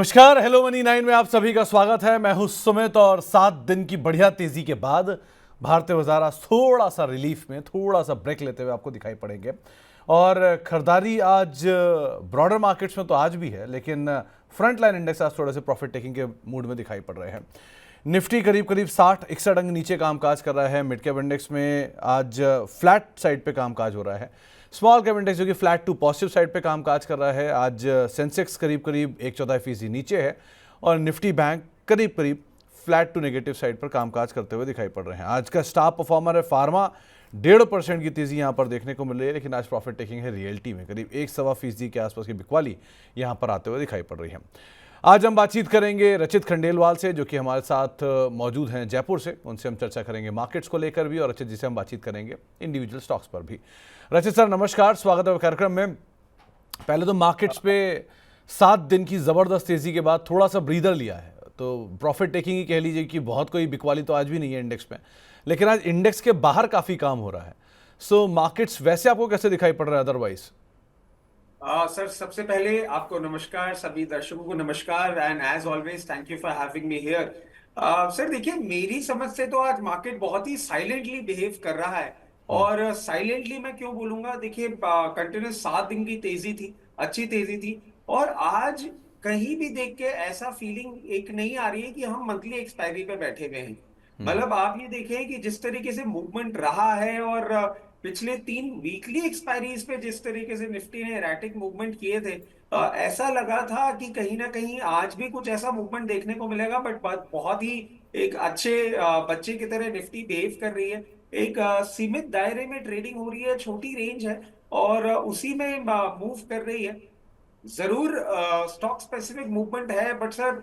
नमस्कार, hello money 9 में आप सभी का स्वागत है। मैं हूं सुमित और 7 दिन की बढ़िया तेजी के बाद भारतीय बाजार आज थोड़ा सा रिलीफ में, थोड़ा सा ब्रेक लेते हुए आपको दिखाई पड़ेंगे। और खरीदारी आज ब्रॉडर मार्केट्स में तो आज भी है, लेकिन फ्रंट लाइन इंडेक्स आज थोड़े से प्रॉफिट टेकिंग के मूड में दिखाई पड़ रहे हैं। निफ्टी करीब 60-61 अंक नीचे कामकाज कर रहा है। मिड कैप इंडेक्स में आज फ्लैट साइड पे कामकाज हो रहा है। स्मॉल कैप इंडेक्स जो कि फ्लैट टू पॉजिटिव साइड पे कामकाज कर रहा है। आज सेंसेक्स करीब 1/4% नीचे है और निफ्टी बैंक करीब फ्लैट टू नेगेटिव साइड पर कामकाज करते हुए दिखाई पड़ रहे हैं। आज का स्टार परफॉर्मर है फार्मा, 1.5% की तेजी यहां पर देखने को मिल रही है, लेकिन आज प्रॉफिट टेकिंग है रियल्टी में। करीब 1-1.25% के आसपास की बिकवाली यहां पर आते हुए दिखाई पड़ रही है। आज हम बातचीत करेंगे रचित खंडेलवाल से, जो कि हमारे साथ मौजूद हैं जयपुर से। उनसे हम चर्चा करेंगे मार्केट्स को लेकर भी, और रचित जी से हम बातचीत करेंगे इंडिविजुअल स्टॉक्स पर भी। रचित सर नमस्कार, स्वागत है कार्यक्रम में। पहले तो मार्केट्स पे 7 दिन की जबरदस्त तेजी के बाद थोड़ा सा ब्रीदर लिया है, तो प्रॉफिट टेकिंग ही कह लीजिए कि बहुत कोई बिकवाली तो आज भी नहीं है इंडेक्स में, लेकिन आज इंडेक्स के बाहर काफी काम हो रहा है। सो मार्केट्स वैसे आपको कैसे दिखाई पड़ रहा है अदरवाइज? सर, सबसे पहले आपको नमस्कार, सभी दर्शकों को नमस्कार and as always thank you for having me here. Sir देखिए, मेरी समझ से तो आज मार्केट बहुत ही साइलेंटली बिहेव कर रहा है। और साइलेंटली मैं क्यों बोलूंगा, देखिए कंटिन्यूस 7 दिन की तेजी थी, अच्छी तेजी थी। और आज कहीं भी देख के ऐसा फीलिंग एक नहीं आ रही है कि हम मंथली एक्सपायरी पे बैठे हुए हैं। मतलब आप ये देखें कि जिस तरीके से मूवमेंट रहा है और पिछले 3 वीकली एक्सपायरीज पे जिस तरीके से निफ्टी ने एराटिक मूवमेंट किए थे, ऐसा लगा था कि कहीं ना कहीं आज भी कुछ ऐसा मूवमेंट देखने को मिलेगा। बट बहुत ही एक अच्छे बच्चे की तरह निफ्टी बिहेव कर रही है। एक सीमित दायरे में ट्रेडिंग हो रही है, छोटी रेंज है और उसी में मूव कर रही है। जरूर स्टॉक स्पेसिफिक मूवमेंट है, बट सर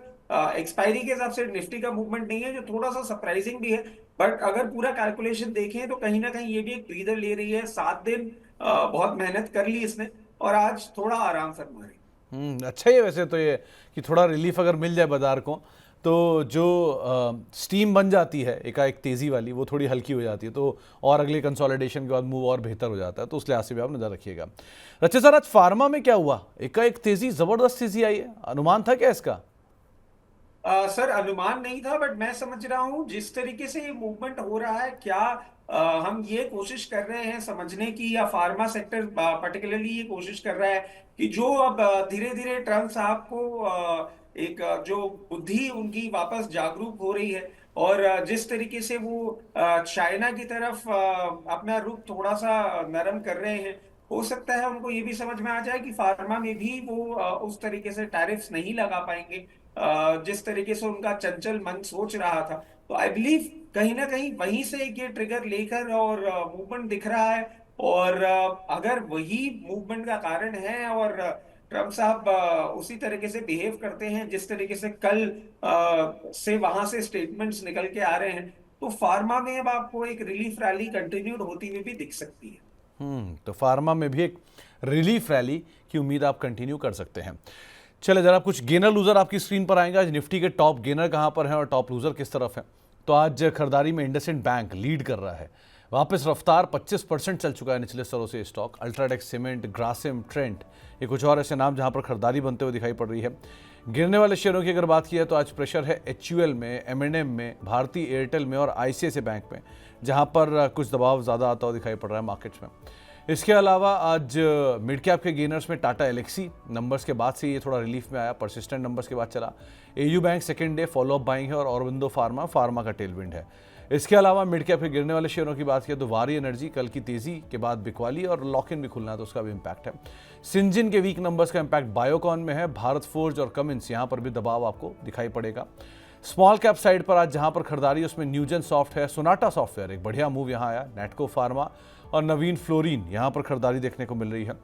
एक्सपायरी के हिसाब से निफ्टी का मूवमेंट नहीं है, जो थोड़ा सा सरप्राइजिंग भी है। बट अगर पूरा कैलकुलेशन देखें तो कहीं ना कहीं ये भी एक ब्रीदर ले रही है। 7 दिन बहुत मेहनत कर ली इसने और आज थोड़ा आराम फरमा रही है। अच्छा ही है वैसे तो ये कि थोड़ा रिलीफ अगर मिल जाए बाजार को, तो जो स्टीम बन जाती है एकाएक तेजी वाली, वो थोड़ी हल्की हो जाती है, तो और अगले कंसोलिडेशन के बाद मूव और बेहतर हो जाता है। तो उस लिहाज से भी आप नजर रखिएगा। अच्छा सर, आज फार्मा में क्या हुआ? एकाएक तेजी, जबरदस्त तेजी आई है, अनुमान था क्या इसका? सर अनुमान नहीं था, बट मैं समझ रहा हूँ जिस तरीके से ये मूवमेंट हो रहा है, क्या हम ये कोशिश कर रहे हैं समझने की, या फार्मा सेक्टर पर्टिकुलरली ये कोशिश कर रहा है कि जो अब धीरे धीरे ट्रम्प साहब को एक जो बुद्धि उनकी वापस जागरूक हो रही है, और जिस तरीके से वो चाइना की तरफ अपना रुख थोड़ा सा नरम कर रहे हैं, हो सकता है उनको ये भी समझ में आ जाए कि फार्मा में भी वो उस तरीके से टैरिफ्स नहीं लगा पाएंगे जिस तरीके से उनका चंचल मन सोच रहा था। तो आई बिलीव कहीं ना कहीं वहीं से एक ये ट्रिगर लेकर और मूवमेंट दिख रहा है। और अगर वही मूवमेंट का कारण है और ट्रम्प साहब उसी तरीके से बिहेव करते हैं जिस तरीके से कल से वहां से स्टेटमेंट्स निकल के आ रहे हैं, तो फार्मा में अब आपको एक रिलीफ रैली कंटिन्यूड होती हुई भी दिख सकती है। तो फार्मा में भी एक रिलीफ रैली की उम्मीद आप कंटिन्यू कर सकते हैं। चले जरा कुछ गेनर लूजर आपकी स्क्रीन पर आएंगे। आज निफ्टी के टॉप गेनर कहां पर हैं और टॉप लूजर किस तरफ है? तो आज खरीदारी में इंडसइंड बैंक लीड कर रहा है। वापस रफ्तार 25% चल चुका है निचले स्तरों से stock. UltraTech cement, Grasim, Trent, ये कुछ और ऐसे नाम जहां पर खरीदारी बनते हुए दिखाई पड़ रही है। गिरने वाले शेयरों की अगर बात की है तो आज प्रेशर है HUL में, M&M में, भारती एयरटेल में और ICICI बैंक में, जहां पर कुछ दबाव ज़्यादा आता हुआ दिखाई पड़ रहा है मार्केट्स में। इसके अलावा आज मिड कैप के गेनर्स में टाटा एलेक्सी नंबर्स के बाद से ये थोड़ा रिलीफ में आया, परसिस्टेंट नंबर्स के बाद चला। AU bank second day follow up buying है और औरबिंदो फार्मा का टेलविंड है। इसके अलावा मिड कैप के गिरने वाले शेयरों की बात की तो वारी एनर्जी कल की तेजी के बाद बिकवाली और लॉक इन भी खुलना है, तो उसका भी इम्पैक्ट है। सिंजिन के वीक नंबर्स का इम्पैक्ट बायोकॉन में है। भारत फोर्ज और कमिंस यहाँ पर भी दबाव आपको दिखाई पड़ेगा। स्मॉल कैप साइड पर आज जहां पर खरीदारी उसमें न्यूजन सॉफ्ट है, सोनाटा सॉफ्टवेयर एक बढ़िया मूव यहां आया, नेटको फार्मा और नवीन फ्लोरीन यहां पर खरीदारी देखने को मिल रही है।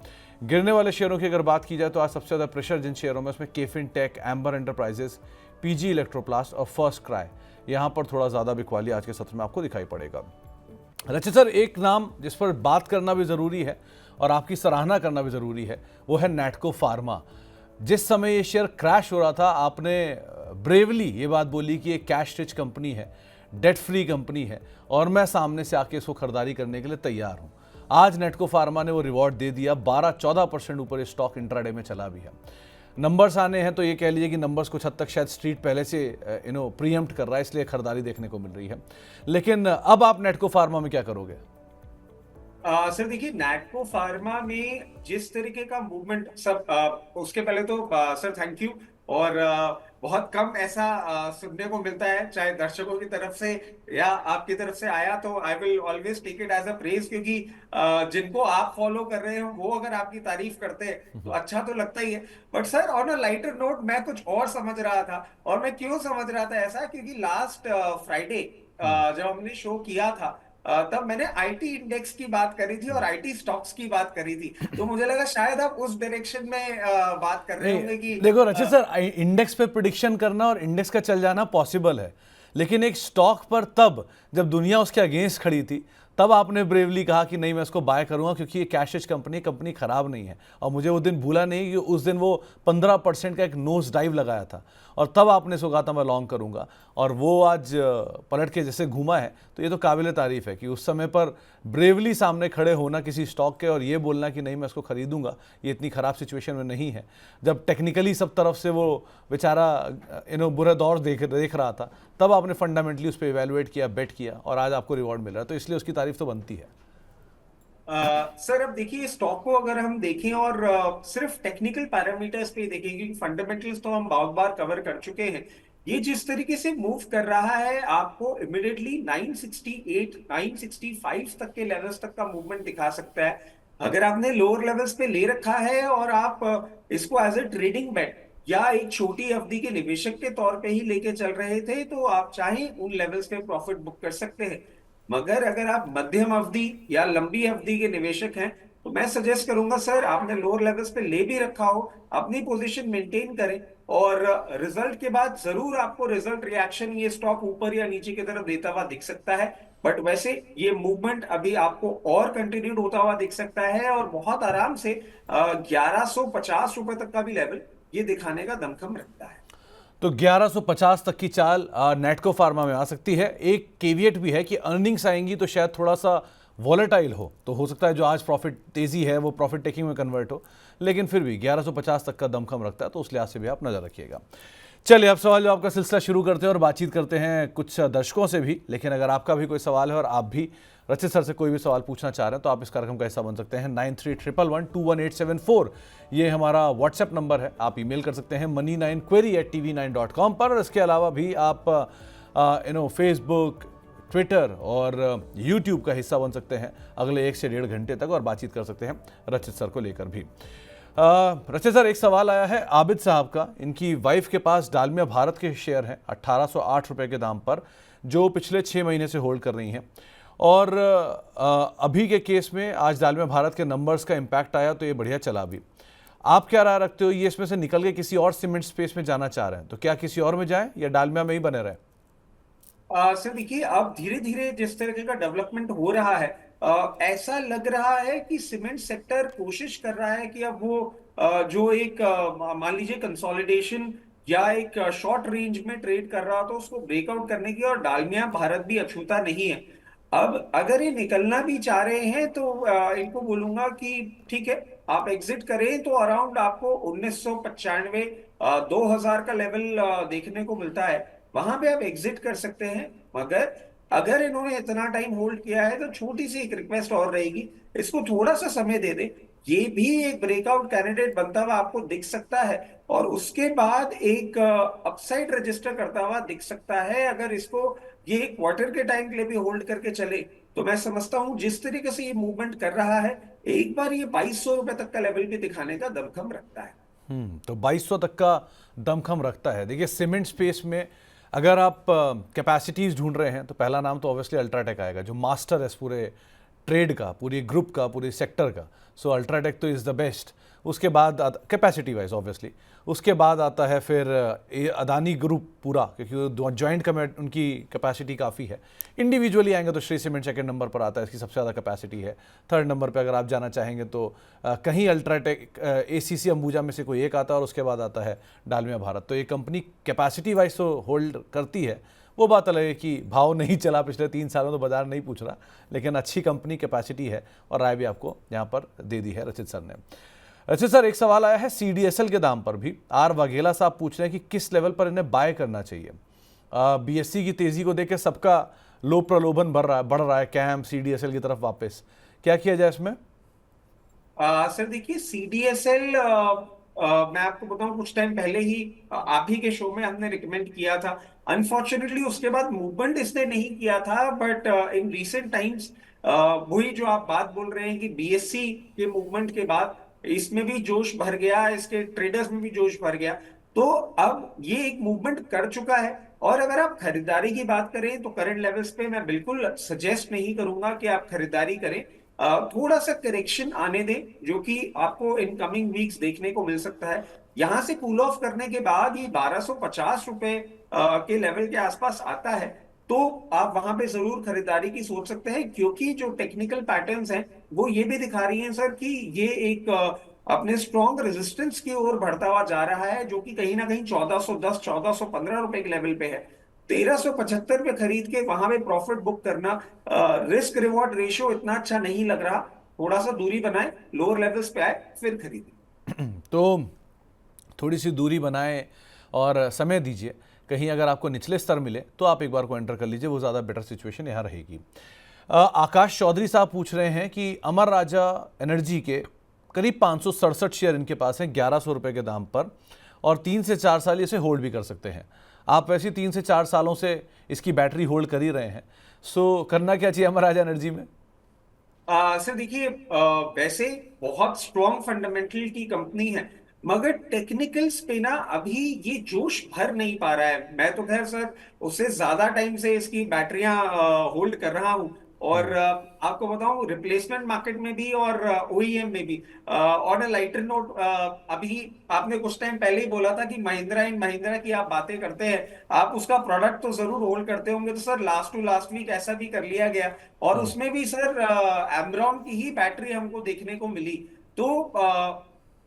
गिरने वाले शेयरों की अगर बात की जाए तो आज सबसे ज़्यादा प्रेशर जिन शेयरों में, उसमें KFin tech, Amber enterprises, PG electroplast और फर्स्ट क्राई, यहां पर थोड़ा ज़्यादा बिकवाली आज के सत्र में आपको दिखाई पड़ेगा। रचित सर, एक नाम जिस पर बात करना भी ज़रूरी है और आपकी सराहना करना भी ज़रूरी है, वो है नेटको फार्मा। जिस समय ये शेयर क्रैश हो रहा था, आपने ब्रेवली ये बात बोली कि ये कैश रिच कंपनी है, डेट फ्री कंपनी है और मैं सामने से आके इसको खरीदारी करने के लिए तैयार हूं। आज नेटको फार्मा ने वो रिवॉर्ड दे दिया, 12-14% ऊपर स्टॉक इंट्राडे में चला भी है। नंबर्स आने हैं तो ये कह लीजिए कि नंबर्स कुछ हद तक शायद स्ट्रीट पहले से प्रीएम्प्ट कर रहा है, इसलिए खरीदारी देखने को मिल रही है। लेकिन अब आप नेटको फार्मा में क्या करोगे? सर देखिए, नैटको फार्मा में जिस तरीके का मूवमेंट सब उसके पहले तो सर थैंक यू। और बहुत कम ऐसा सुनने को मिलता है, चाहे दर्शकों की तरफ से या आपकी तरफ से आया, तो I will always take it as a praise, क्योंकि जिनको आप फॉलो कर रहे हो वो अगर आपकी तारीफ करते हैं तो अच्छा तो लगता ही है। But sir on a lighter note मैं कुछ और समझ रहा था। और मैं क्यों समझ रहा था ऐसा, क्योंकि लास्ट फ्राइडे जब हमने शो किया था तब मैंने आईटी इंडेक्स की बात करी थी और आईटी स्टॉक्स की बात करी थी। तो मुझे लगा शायद आप उस डायरेक्शन में बात कर रहे नहीं, होंगे कि देखो रचित सर, इंडेक्स पे प्रिडिक्शन करना और इंडेक्स का चल जाना पॉसिबल है, लेकिन एक स्टॉक पर तब जब दुनिया उसके अगेंस्ट खड़ी थी तब आपने ब्रेवली कहा कि नहीं मैं इसको बाय करूंगा क्योंकि ये कैश कंपनी खराब नहीं है। और मुझे वो दिन भूला नहीं कि उस दिन वो 15% का एक नोज डाइव लगाया था और तब आपने इसको कहा था मैं लॉन्ग करूंगा, और वो आज पलट के जैसे घूमा है। तो ये तो काबिल तारीफ है कि उस समय पर ब्रेवली सामने खड़े होना किसी स्टॉक के और ये बोलना कि नहीं मैं इसको खरीदूंगा, ये इतनी ख़राब सिचुएशन में नहीं है। जब टेक्निकली सब तरफ से वो बेचारा बुरा दौर देख रहा था, तब आपने फंडामेंटली उस पर इवेलुएट किया, बेट किया और आज आपको रिवॉर्ड मिल रहा है, तो इसलिए उसकी तारीफ तो बनती है। सर अब देखिए, स्टॉक को अगर हम देखें और सिर्फ टेक्निकल पैरामीटर्स पे देखें, क्योंकि फंडामेंटल्स तो हम बहुत बार कवर कर चुके हैं, ये जिस तरीके से मूव कर रहा है आपको इमिडिएटली 968 965 तक के लेवल्स तक का मूवमेंट दिखा सकता है। अगर आपने लोअर लेवल्स पे ले रखा है और आप इसको एज ए ट्रेडिंग बेट या एक छोटी अवधि के निवेशक के तौर पे ही लेके चल रहे थे, तो आप चाहें उन लेवल्स पे प्रॉफिट बुक कर सकते हैं। मगर अगर आप मध्यम अवधि या लंबी अवधि के निवेशक हैं, तो मैं सजेस्ट करूंगा सर, आपने लोअर लेवल्स पे ले भी रखा हो, अपनी पोजीशन मेंटेन करें और रिजल्ट के बाद जरूर आपको रिजल्ट रिएक्शन ये स्टॉक ऊपर या नीचे की तरफ देता हुआ दिख सकता है। बट वैसे ये मूवमेंट अभी आपको और कंटिन्यूड होता हुआ दिख सकता है और बहुत आराम से 1150 रुपए तक का भी लेवल ये दिखाने का दमखम रखता है। तो 1150 तक की चाल नेटको फार्मा में आ सकती है। एक केविएट भी है कि अर्निंग्स आएंगी तो शायद थोड़ा सा वॉलेटाइल तो हो सकता है जो आज प्रॉफिट तेजी है वो प्रॉफिट टेकिंग में कन्वर्ट हो, लेकिन फिर भी 1150 तक का दमखम रखता है, तो उस लिहाज से भी आप नजर रखिएगा। चलिए अब सवाल जवाब का सिलसिला शुरू करते हैं और बातचीत करते हैं कुछ दर्शकों से भी। लेकिन अगर आपका भी कोई सवाल है और आप भी रचित सर से कोई भी सवाल पूछना चाह रहे हैं तो आप इस कार्यक्रम का हिस्सा बन सकते हैं। 9311211874 ये हमारा व्हाट्सएप नंबर है। आप ईमेल कर सकते हैं money9query@tv9.com पर। और इसके अलावा भी आप फेसबुक, ट्विटर और यूट्यूब का हिस्सा बन सकते हैं अगले 1 से 1.5 घंटे तक और बातचीत कर सकते हैं रचित सर को लेकर भी। रचित सर, एक सवाल आया है आबिद साहब का। इनकी वाइफ के पास डालमिया भारत के शेयर हैं 1808 रुपये के दाम पर, जो पिछले 6 महीने से होल्ड कर रही हैं। और अभी के केस में आज डालमिया भारत के नंबर्स का इम्पैक्ट आया तो ये बढ़िया चला भी। आप क्या राय रखते हो, ये इसमें से निकल के किसी और सीमेंट स्पेस में जाना चाह रहे हैं तो क्या किसी और में जाएं या डालमिया में ही बने रहें? सर देखिए, अब धीरे धीरे जिस तरीके का डेवलपमेंट हो रहा है, ऐसा लग रहा है कि सीमेंट सेक्टर कोशिश कर रहा है कि अब वो जो एक मान लीजिए कंसोलिडेशन या एक शॉर्ट रेंज में ट्रेड कर रहा तो उसको ब्रेकआउट करने की, और डालमिया भारत भी अछूता नहीं है। अब अगर ये निकलना भी चाह रहे हैं तो इनको बोलूंगा कि ठीक है, आप एग्जिट करें तो अराउंड आपको 1995 2000 का लेवल देखने को मिलता है, वहां पे आप एग्जिट कर सकते हैं। मगर अगर इन्होंने इतना टाइम होल्ड किया है तो छोटी सी एक रिक्वेस्ट और रहेगी, इसको थोड़ा सा समय दे दे। ये भी एक ब्रेकआउट कैंडिडेट बनता हुआ आपको दिख सकता है और उसके बाद एक अपसाइड रजिस्टर करता हुआ दिख सकता है। अगर इसको ये एक क्वार्टर के टाइम के लिए भी होल्ड करके चले तो मैं समझता हूं जिस तरीके से ये मूवमेंट कर रहा है, एक बार ये 2200 रुपए तक का लेवल भी दिखाने का दमखम रखता है। तो 2200 तक का दमखम रखता है। देखिए, सीमेंट स्पेस में अगर आप कैपेसिटीज़ ढूंढ रहे हैं तो पहला नाम तो ऑब्वियसली अल्ट्राटेक आएगा, जो मास्टर है पूरे ट्रेड का, पूरी ग्रुप का, पूरे सेक्टर का। सो अल्ट्राटेक तो इज़ द बेस्ट। उसके बाद कैपेसिटी वाइज ऑब्वियसली, उसके बाद आता है फिर अदानी ग्रुप पूरा, क्योंकि जॉइंट उनकी कैपेसिटी काफ़ी है। इंडिविजुअली आएंगे तो श्री सीमेंट सेकंड नंबर पर आता है, इसकी सबसे ज़्यादा कैपेसिटी है। थर्ड नंबर पे अगर आप जाना चाहेंगे तो कहीं अल्ट्राटेक, एसीसी अंबुजा में से कोई एक आता है और उसके बाद आता है डालमिया भारत। तो ये कंपनी कैपेसिटी वाइज तो होल्ड करती है। वो बात अलग है कि भाव नहीं चला पिछले 3 सालों तो बाजार नहीं पूछ रहा, लेकिन अच्छी कंपनी, कैपेसिटी है और राय भी आपको यहाँ पर दे दी है रचित सर ने। अच्छा सर, एक सवाल आया है CDSL के दाम पर भी। आर वाघेला साहब पूछ रहे हैं कि किस लेवल पर इन्हें बाय करना चाहिए। BSE की तेजी को देख के सबका लोभ प्रलोभन बढ़ रहा है कैम CDSL की तरफ वापस, क्या किया जाए इसमें? सर देखिए CDSL, मैं आपको बताऊं कुछ टाइम पहले ही आप ही के शो में हमने रिकमेंड किया था। अनफॉर्चुनेटली उसके बाद मूवमेंट इसने नहीं किया था, बट इन रीसेंट टाइम्स वही जो आप बात बोल रहे हैं कि BSE के मूवमेंट के बाद इसमें भी जोश भर गया, इसके ट्रेडर्स में भी जोश भर गया। तो अब ये एक मूवमेंट कर चुका है। और अगर आप खरीदारी की बात करें तो करंट लेवल्स पे मैं बिल्कुल सजेस्ट नहीं करूंगा कि आप खरीदारी करें। थोड़ा सा करेक्शन आने दें, जो कि आपको इन कमिंग वीक्स देखने को मिल सकता है। यहां से कूल ऑफ करने के बाद ये 1250 रुपए के लेवल के आसपास आता है, तो आप वहां पे जरूर खरीदारी की सोच सकते हैं, क्योंकि जो टेक्निकल पैटर्न्स हैं वो ये भी दिखा रही हैं सर कि ये एक अपने स्ट्रॉन्ग रेजिस्टेंस की ओर बढ़ता हुआ जा रहा है, जो कि कहीं ना कहीं 1410 1415 रुपए के लेवल पे है। 1375 पे खरीद के वहां पे प्रॉफिट बुक करना, रिस्क रिवॉर्ड रेशियो इतना अच्छा नहीं लग रहा। थोड़ा सा दूरी बनाए, लोअर लेवल्स पे आए, फिर खरीदें। तो थोड़ी सी दूरी बनाएं और समय दीजिए। कहीं अगर आपको निचले स्तर मिले तो आप एक बार को एंटर कर लीजिए, वो ज़्यादा बेटर सिचुएशन यहाँ रहेगी। आकाश चौधरी साहब पूछ रहे हैं कि अमर राजा एनर्जी के करीब 567 शेयर इनके पास हैं 1100 रुपये के दाम पर, और 3 से 4 साल इसे होल्ड भी कर सकते हैं। आप वैसे 3 से 4 सालों से इसकी बैटरी होल्ड कर ही रहे हैं, सो करना क्या चाहिए अमर राजा एनर्जी में? सर देखिए, वैसे बहुत स्ट्रॉन्ग फंडामेंटल की कंपनी है, मगर टेक्निकल्स पे ना अभी ये जोश भर नहीं पा रहा है। मैं तो खैर सर उससे ज्यादा टाइम से इसकी बैटरियां होल्ड कर रहा हूं। और आपको बताऊं, रिप्लेसमेंट मार्केट में भी और OEM में भी। ऑन अ लाइटर नोट, अभी आपने कुछ टाइम पहले ही बोला था कि महिंद्रा एंड महिंद्रा की आप बातें करते हैं, आप उसका प्रोडक्ट तो जरूर होल्ड करते होंगे। तो sir last to last week ऐसा भी कर लिया गया, और उसमें भी सर एमरॉन की ही बैटरी हमको देखने को मिली। तो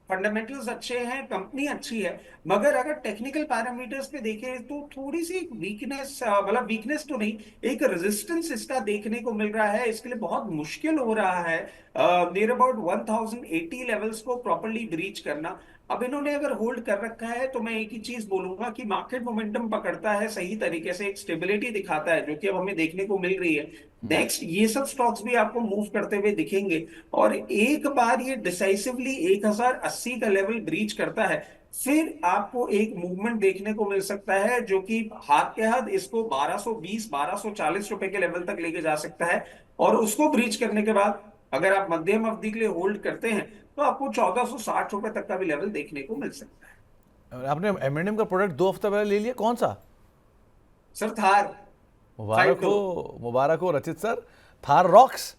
फंडामेंटल्स अच्छे हैं, कंपनी अच्छी है, मगर अगर टेक्निकल पैरामीटर्स पे देखें तो थोड़ी सी वीकनेस, मतलब वीकनेस तो नहीं, एक रेजिस्टेंस इसका देखने को मिल रहा है। इसके लिए बहुत मुश्किल हो रहा है नियर अबाउट 1080 लेवल्स को प्रॉपरली ब्रीच करना। अब इन्होंने अगर होल्ड कर रखा है तो मैं एक ही चीज बोलूंगा कि मार्केट मोमेंटम पकड़ता है सही तरीके से, एक स्टेबिलिटी दिखाता है, जो कि अब हमें देखने को मिल रही है। नेक्स्ट ये सब स्टॉक्स भी आपको मूव करते हुए दिखेंगे, और एक बार ये डिसाइसिवली 1080 का लेवल ब्रीच करता है, फिर आपको एक मूवमेंट देखने को मिल सकता है, जो कि हाथ के हाथ इसको 1220 1240 रुपए के लेवल तक लेके जा सकता है। और उसको ब्रीच करने के बाद अगर आप मध्यम अवधि के लिए होल्ड करते हैं तो आपको 1460 रुपए तक का भी लेवल देखने को मिल सकता है। आपने M&M का प्रोडक्ट 2 हफ्ते पहले ले लिया, कौन सा? सर थार मुबारक 52। हो, मुबारक हो रचित सर। थार रॉक्स।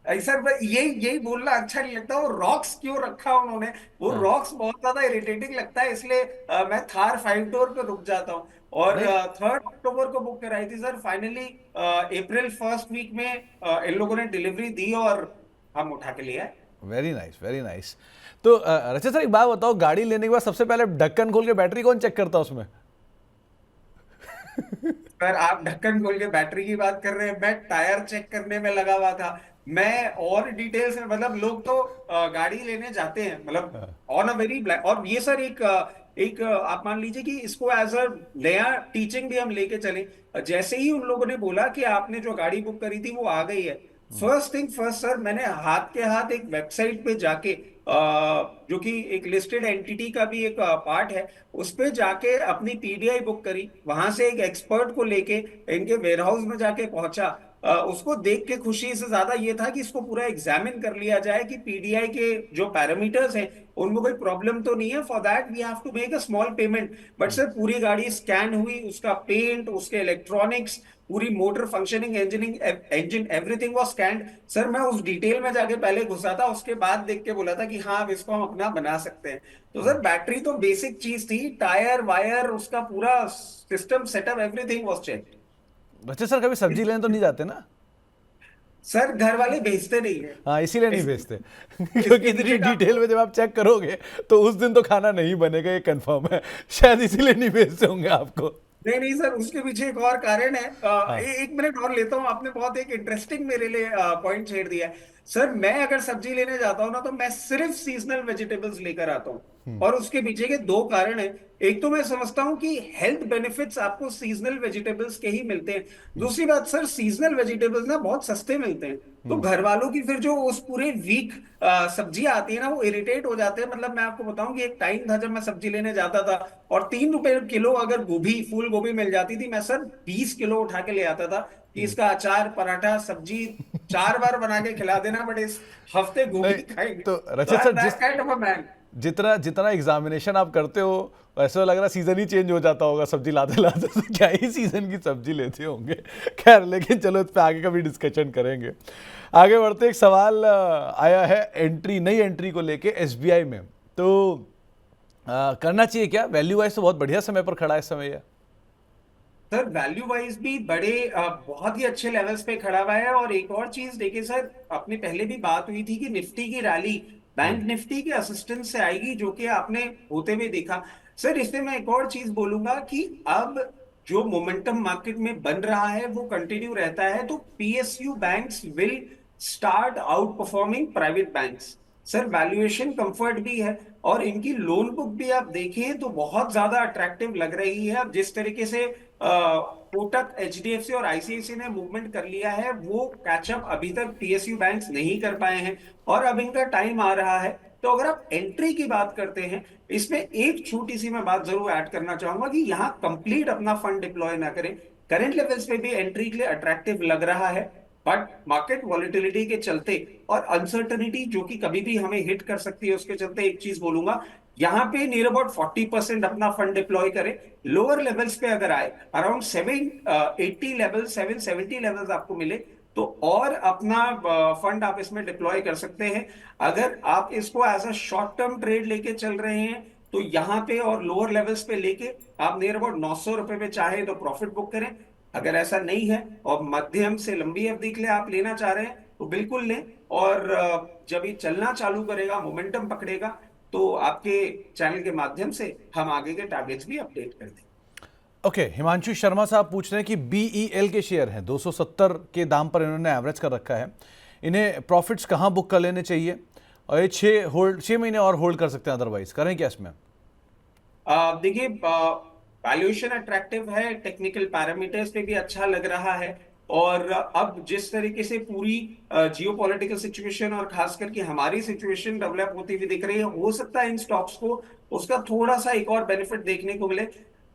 सर यही यही बोलना अच्छा नहीं लगता, वो रॉक्स क्यों रखा उन्होंने। वो हाँ। रॉक्स बहुत ज्यादा इरिटेटिंग लगता है, इसलिए मैं थार 5 डोर पे रुक जाता हूँ। और नहीं, 3 अक्टूबर को बुक कराई थी sir, finally April first week में इन लोगों ने डिलीवरी दी और हम उठा के लिया। Very nice, very nice. तो रचित सर एक बात बताओ, गाड़ी लेने के बाद सबसे पहले ढक्कन खोल के बैटरी कौन चेक करता है उसमें? सर आप ढक्कन खोल के बैटरी की बात कर रहे हैं, मैं टायर चेक करने में लगा हुआ था। मैं और डिटेल्स में, मतलब लोग तो गाड़ी लेने जाते हैं, मतलब ऑन अ वेरी ब्लैक। और ये सर एक आप मान लीजिए कि इसको एज अ नया टीचिंग भी हम लेके चले। जैसे ही उन लोगों ने बोला कि आपने जो गाड़ी बुक करी थी वो आ गई है, फर्स्ट थिंग फर्स्ट सर, मैंने हाथ के हाथ एक वेबसाइट पे जाके, जो कि एक लिस्टेड एंटिटी का भी एक पार्ट है, उस पे जाके अपनी PDI बुक करी। वहां से एक एक्सपर्ट को लेके इनके वेयरहाउस में जाके पहुंचा। उसको देख के खुशी से ज्यादा ये था कि इसको पूरा एग्जामिन कर लिया जाए कि PDI के जो पैरामीटर्स हैं उनमें कोई प्रॉब्लम तो नहीं है। For that we have to make a small payment. But sir पूरी गाड़ी स्कैन हुई, उसका पेंट, उसके इलेक्ट्रॉनिक्स, पूरी motor functioning, engine everything was scanned. Sir मैं उस डिटेल में जाके पहले घुसा था, उसके बाद देख के बोला था कि हाँ अब इसको हम अपना बना सकते हैं। तो सर बैटरी तो बेसिक चीज थी, टायर वायर उसका पूरा system setup everything was check. Rachit sir कभी सब्जी लेने तो नहीं जाते ना? सर घर वाले भेजते नहीं है। हाँ, इसीलिए नहीं इस, भेजते क्योंकि इसके इतनी पीछे का डिटेल में जब आप चेक करोगे तो उस दिन तो खाना नहीं बनेगा, ये कंफर्म है। शायद इसीलिए नहीं भेजते होंगे आपको। नहीं नहीं सर, उसके पीछे एक और कारण है। हाँ। एक मिनट और लेता हूँ, आपने बहुत एक इंटरेस्टिंग मेरे लिए पॉइंट छेड़ दिया है। सर मैं अगर सब्जी लेने जाता हूँ ना, तो मैं सिर्फ सीजनल वेजिटेबल्स लेकर आता हूँ। और उसके पीछे के दो कारण हैं। एक तो मैं समझता हूँ कि हेल्थ बेनिफिट्स आपको सीजनल वेजिटेबल्स के ही मिलते हैं। दूसरी बात सर, सीजनल वेजिटेबल्स ना बहुत सस्ते मिलते हैं। तो घर वालों की फिर जो उस पूरे वीक सब्जियां आती है ना, वो इरिटेट हो जाते हैं। मतलब मैं आपको बताऊं कि एक टाइम था जब मैं सब्जी लेने जाता था, और 3 रुपए किलो अगर गोभी, फूल गोभी मिल जाती थी, मैं सर 20 किलो उठा के ले आता था कि इसका अचार, पराठा, सब्जी 4 बार बना के खिला देना, बट इस हफ्ते नहीं गोभी खाएंगे। तो तो Rachit I sir, am that kind of a man. जितना जितना एग्जामिनेशन आप करते हो, ऐसा लग रहा सीजन ही चेंज हो जाता होगा सब्जी लाते लाते, तो क्या ही सीजन की सब्जी लेते होंगे। खैर, लेकिन चलो इस पे आगे का भी डिस्कशन करेंगे। आगे बढ़ते, एक सवाल आया है एंट्री, नई एंट्री को लेके एसबीआई में। तो करना चाहिए क्या? वैल्यू वाइज तो बहुत बढ़िया समय पर खड़ा है इस समय ये। सर वैल्यू वाइज भी बड़े बहुत ही अच्छे लेवल्स पे खड़ा हुआ है। और एक और चीज देखिए सर, अपने पहले भी बात हुई थी कि निफ्टी की रैली बैंक निफ्टी के असिस्टेंस से आएगी, जो कि आपने होते हुए देखा। सर इसमें मैं एक और चीज बोलूंगा कि अब जो मोमेंटम मार्केट में बन रहा है वो कंटिन्यू रहता है, तो PSU banks will start out performing private banks. Sir valuation comfort भी है, और इनकी लोन बुक भी आप देखें तो बहुत ज्यादा अट्रैक्टिव लग रही है। अब जिस तरीके से कोटक, एचडीएफसी और आईसीआईसीआई ने मूवमेंट कर लिया है, वो कैचअप अभी तक पीएसयू बैंक्स नहीं कर पाए हैं, और अब इनका टाइम आ रहा है। तो अगर आप एंट्री की बात करते हैं, इसमें एक छोटी सी मैं बात जरूर ऐड करना चाहूंगा कि यहाँ कंप्लीट अपना फंड डिप्लॉय ना करें। करंट लेवल्स पे भी एंट्री के लिए अट्रैक्टिव लग रहा है, बट मार्केट वॉलिटिलिटी के चलते और अनसर्टनिटी जो कि कभी भी हमें हिट कर सकती है, उसके चलते एक चीज बोलूंगा, यहाँ पे नियर अबाउट 40% अपना फंड डिप्लॉय करें। लोअर लेवल्स पे अगर आए, अराउंड 780 लेवल, 770 लेवल्स आपको मिले, तो और अपना फंड आप इसमें डिप्लॉय कर सकते हैं। अगर आप इसको as a short term trade लेके चल रहे हैं, तो यहाँ पे और लोअर लेवल्स पे लेके आप नियर अबाउट 900 रुपए पे चाहे तो प्रॉफिट बुक करें। अगर ऐसा नहीं है और मध्यम से लंबी अवधि के लिए आप लेना चाह रहे हैं, तो बिल्कुल लें। और जब ये चलना चालू करेगा, मोमेंटम पकड़ेगा, तो आपके चैनल के माध्यम से हम आगे के टारगेट्स भी अपडेट कर देंगे। ओके, हिमांशु शर्मा साहब पूछ रहे हैं कि बीईएल के शेयर हैं 270 के दाम पर, इन्होंने एवरेज कर रखा है, इन्हें प्रॉफिट्स कहाँ बुक कर लेने चाहिए? और ये 6 महीने और होल्ड कर सकते हैं, अदरवाइज करें क्या इसमें? देखिए, वैल्यूएशन अट्रैक्टिव है, टेक्निकल पैरामीटर्स पे भी अच्छा लग रहा है। और अब जिस तरीके से पूरी जियो पॉलिटिकल सिचुएशन और खास करके हमारी सिचुएशन डेवलप होती हुई दिख रही है, हो सकता है इन स्टॉक्स को उसका थोड़ा सा एक और बेनिफिट देखने को मिले।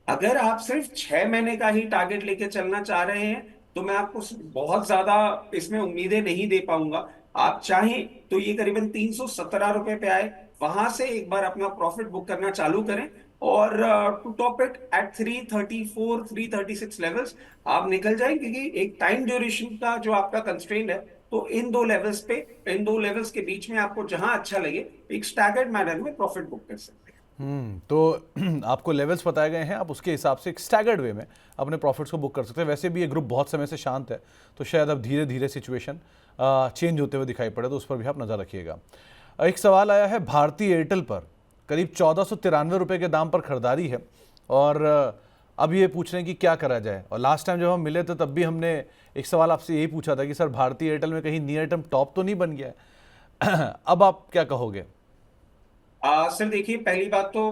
अगर आप सिर्फ 6 महीने का ही टारगेट लेके चलना चाह रहे हैं, तो मैं आपको बहुत ज्यादा इसमें उम्मीदें नहीं दे पाऊंगा। आप चाहें तो ये करीबन 317 रुपए पे आए, वहां से एक बार अपना प्रॉफिट बुक करना चालू करें, और to top it at 334, 336 levels आप निकल जाएं, क्योंकि एक टाइम ड्यूरेशन का जो आपका कंस्ट्रेंट है, तो इन दो लेवल्स के बीच में आपको जहां अच्छा लगे, एक स्टैगर्ड मैनर में प्रॉफिट बुक कर सकते हैं। तो आपको लेवल्स बताए गए हैं, आप उसके हिसाब से एक स्टैगर्ड वे में अपने प्रॉफिट्स को बुक कर सकते हैं। वैसे भी ये ग्रुप बहुत समय से शांत है, तो शायद अब धीरे धीरे सिचुएशन चेंज होते हुए दिखाई पड़े, तो उस पर भी आप नज़र रखिएगा। एक सवाल आया है भारतीय एयरटेल पर, करीब 1493 रुपये के दाम पर खरीदारी है, और अब ये पूछ रहे हैं कि क्या करा जाए। और लास्ट टाइम जब हम मिले थे, तब भी हमने एक सवाल आपसे यही पूछा था कि सर भारतीय एयरटेल में कहीं नियर टर्म टॉप तो नहीं बन गया है? अब आप क्या कहोगे? सर देखिए, पहली बात तो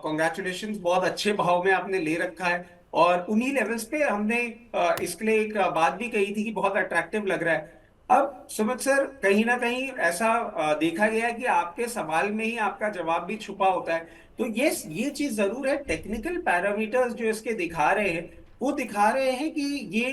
कॉन्ग्रेचुलेशन, बहुत अच्छे भाव में आपने ले रखा है। और उन्हीं लेवल्स पे हमने इसके लिए एक बात भी कही थी कि बहुत अट्रैक्टिव लग रहा है। अब सुमित सर, कहीं ना कहीं ऐसा देखा गया है कि आपके सवाल में ही आपका जवाब भी छुपा होता है। तो ये चीज जरूर है, टेक्निकल पैरामीटर्स जो इसके दिखा रहे हैं, वो दिखा रहे हैं कि ये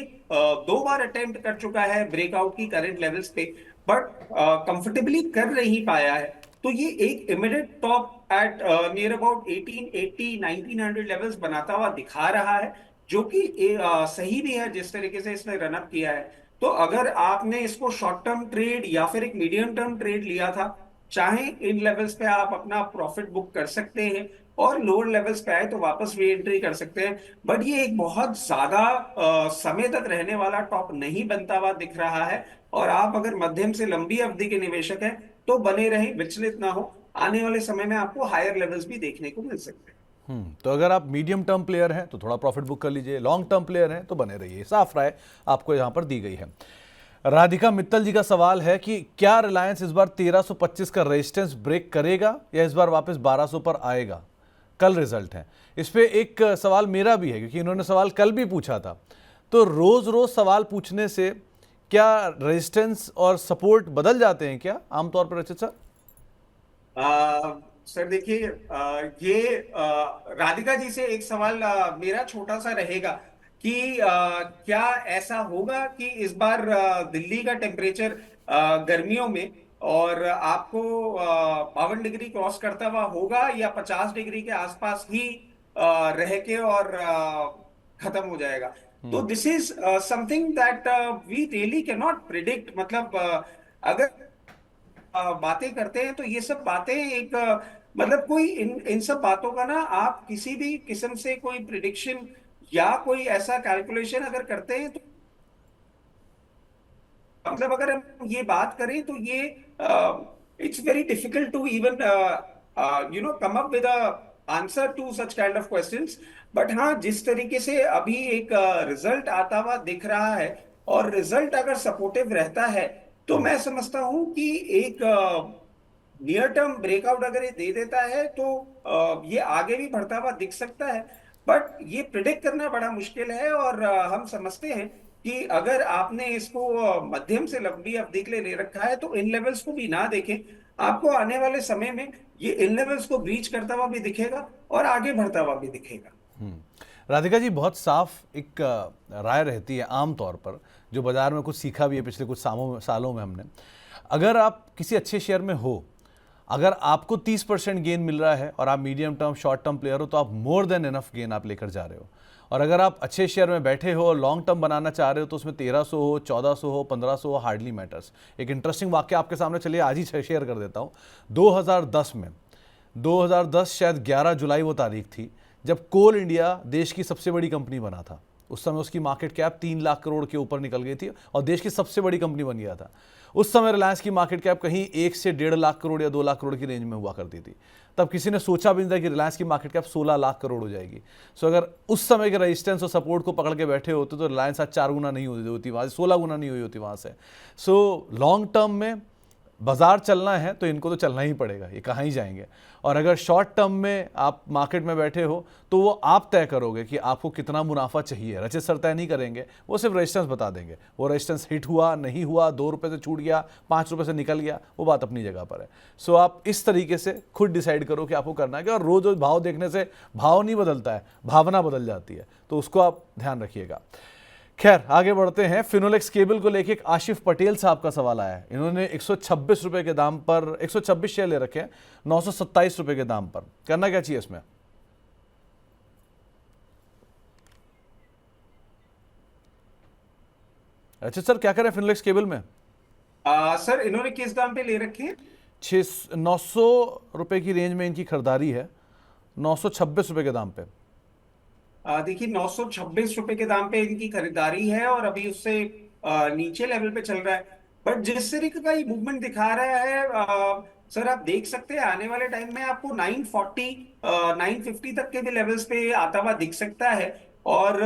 2 बार अटेम्प्ट कर चुका है ब्रेकआउट की करंट लेवल्स पे, बट कंफर्टेबली कर नहीं पाया है। तो ये एक immediate top at near about 1880, 1900 levels बनाता हुआ दिखा रहा है, जो कि सही भी है जिस तरीके से इसने रन अप किया है। तो अगर आपने इसको शॉर्ट टर्म ट्रेड या फिर एक मीडियम टर्म ट्रेड लिया था, चाहे इन लेवल्स पे आप अपना प्रॉफिट बुक कर सकते हैं, और लोअर लेवल्स पे आए तो वापस री एंट्री कर सकते हैं। बट ये एक बहुत ज्यादा समय तक रहने वाला टॉप नहीं बनता हुआ दिख रहा है। और आप अगर मध्यम से लंबी अवधि के निवेशक हैं, तो बने रहें, विचलित ना हो। आने वाले समय में आपको हायर लेवल्स भी देखने को मिल सकते हैं। तो अगर आप मीडियम टर्म प्लेयर हैं तो थोड़ा प्रॉफिट बुक कर लीजिए, लॉन्ग टर्म प्लेयर हैं तो बने रहिए। साफ राय आपको यहाँ पर दी गई है। राधिका मित्तल जी का सवाल है कि क्या रिलायंस इस बार 1325 का रेजिस्टेंस ब्रेक करेगा या इस बार वापस 1200 पर आएगा? कल रिजल्ट है। इस पे एक सवाल मेरा भी है क्योंकि इन्होंने सवाल कल भी पूछा था। तो रोज रोज सवाल पूछने से क्या रेजिस्टेंस और सपोर्ट बदल जाते हैं क्या आमतौर पर रचित सर? सर देखिए, ये राधिका जी से एक सवाल मेरा छोटा सा रहेगा कि क्या ऐसा होगा कि इस बार दिल्ली का टेम्परेचर गर्मियों में और आपको 52 डिग्री क्रॉस करता हुआ होगा या 50 डिग्री के आसपास ही रह के और खत्म हो जाएगा। तो this is something that we really can not predict. मतलब अगर बातें करते हैं तो ये सब बातें एक मतलब कोई इन इन सब बातों का ना आप किसी भी किस्म से कोई प्रिडिक्शन या कोई ऐसा कैलकुलेशन अगर करते हैं तो मतलब अगर हम ये बात करें तो ये it's very difficult to even come up with answer to such kind of questions. But हाँ, जिस तरीके से अभी एक रिजल्ट आता हुआ दिख रहा है और रिजल्ट अगर सपोर्टिव रहता है तो मैं समझता हूं कि एक नियर टर्म ब्रेकआउट अगर ये दे देता है तो ये आगे भी बढ़ता हुआ दिख सकता है। बट ये प्रिडिक्ट करना बड़ा मुश्किल है और हम समझते हैं कि अगर आपने इसको मध्यम से लंबी अवधि के लिए ले रखा है तो इन लेवल्स को भी ना देखें। आपको आने वाले समय में ये इन लेवल्स को ब्रीच करता हुआ भी दिखेगा और आगे बढ़ता हुआ भी दिखेगा। राधिका जी, बहुत साफ एक राय रहती है आम तौर पर, जो बाजार में कुछ सीखा भी है पिछले कुछ सालों में हमने। अगर आप किसी अच्छे शेयर में हो, अगर आपको 30% गेन मिल रहा है और आप medium term short term player हो तो आप मोर देन इनफ गेन आप लेकर जा रहे हो। और अगर आप अच्छे शेयर में बैठे हो और लॉन्ग टर्म बनाना चाह रहे हो तो उसमें 1300 हो, 1400 हो, 1500 हो, हार्डली मैटर्स। एक इंटरेस्टिंग वाक्य आपके सामने, चलिए आज ही शेयर कर देता हूँ। 2010 शायद 11 जुलाई वो तारीख थी जब कोल इंडिया देश की सबसे बड़ी कंपनी बना था। उस समय उसकी मार्केट कैप 3 लाख करोड़ के ऊपर निकल गई थी और देश की सबसे बड़ी कंपनी बन गया था। उस समय रिलायंस की मार्केट कैप कहीं 1 से 1.5 लाख करोड़ या 2 लाख करोड़ की रेंज में हुआ करती थी। तब किसी ने सोचा भी नहीं था कि रिलायंस की मार्केट कैप 16 लाख करोड़ हो जाएगी। सो अगर उस समय के रेजिस्टेंस और सपोर्ट को पकड़ के बैठे होते तो रिलायंस आज 4 गुना नहीं हुई होती वहाँ से, 16 गुना नहीं हुई होती वहाँ से। सो लॉन्ग टर्म में बाजार चलना है तो इनको तो चलना ही पड़ेगा, ये कहाँ ही जाएंगे। और अगर शॉर्ट टर्म में आप मार्केट में बैठे हो तो वो आप तय करोगे कि आपको कितना मुनाफा चाहिए। रचित सर तय नहीं करेंगे, वो सिर्फ रेजिस्टेंस बता देंगे। वो रेजिस्टेंस हिट हुआ, नहीं हुआ, 2 रुपये से छूट गया, 5 रुपये से निकल गया, वो बात अपनी जगह पर है। सो आप इस तरीके से खुद डिसाइड करो कि आपको करना है क्या। और रोज रोज भाव देखने से भाव नहीं बदलता है, भावना बदल जाती है, तो उसको आप ध्यान रखिएगा। खैर, आगे बढ़ते हैं। फिनोलेक्स केबल को लेके एक आशिफ पटेल साहब का सवाल आया है। इन्होंने 126 रुपए के दाम पर 126 शेयर ले रखे हैं 927 रुपए के दाम पर। करना क्या चाहिए इसमें? अच्छा सर, क्या करें फिनोलेक्स केबल में? सर इन्होंने किस दाम पे ले रखे हैं? 900 रुपए की रेंज में इनकी खरीदारी है, 926 रुपए के दाम पे। देखिए 926 रुपए के दाम पे इनकी खरीदारी है और अभी उससे नीचे लेवल पे चल रहा है। बट जिस तरीके का ये मूवमेंट दिखा रहा है सर, आप देख सकते हैं आने वाले टाइम में आपको 940 950 तक के भी लेवल्स पे आता हुआ दिख सकता है। और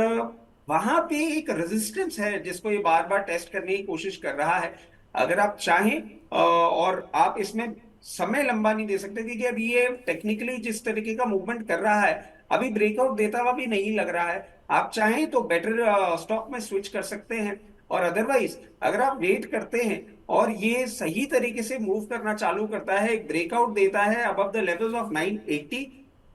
वहां पे एक रेजिस्टेंस है जिसको ये बार बार टेस्ट करने की कोशिश कर रहा है। अगर आप चाहें और आप इसमें समय लंबा नहीं दे सकते क्योंकि अभी ये टेक्निकली जिस तरीके का मूवमेंट कर रहा है अभी ब्रेकआउट देता हुआ भी नहीं लग रहा है। आप चाहें तो बेटर स्टॉक में स्विच कर सकते हैं और अदरवाइज अगर आप वेट करते हैं और ये सही तरीके से मूव करना चालू करता है, एक ब्रेकआउट देता है अबव द लेवल्स ऑफ 980,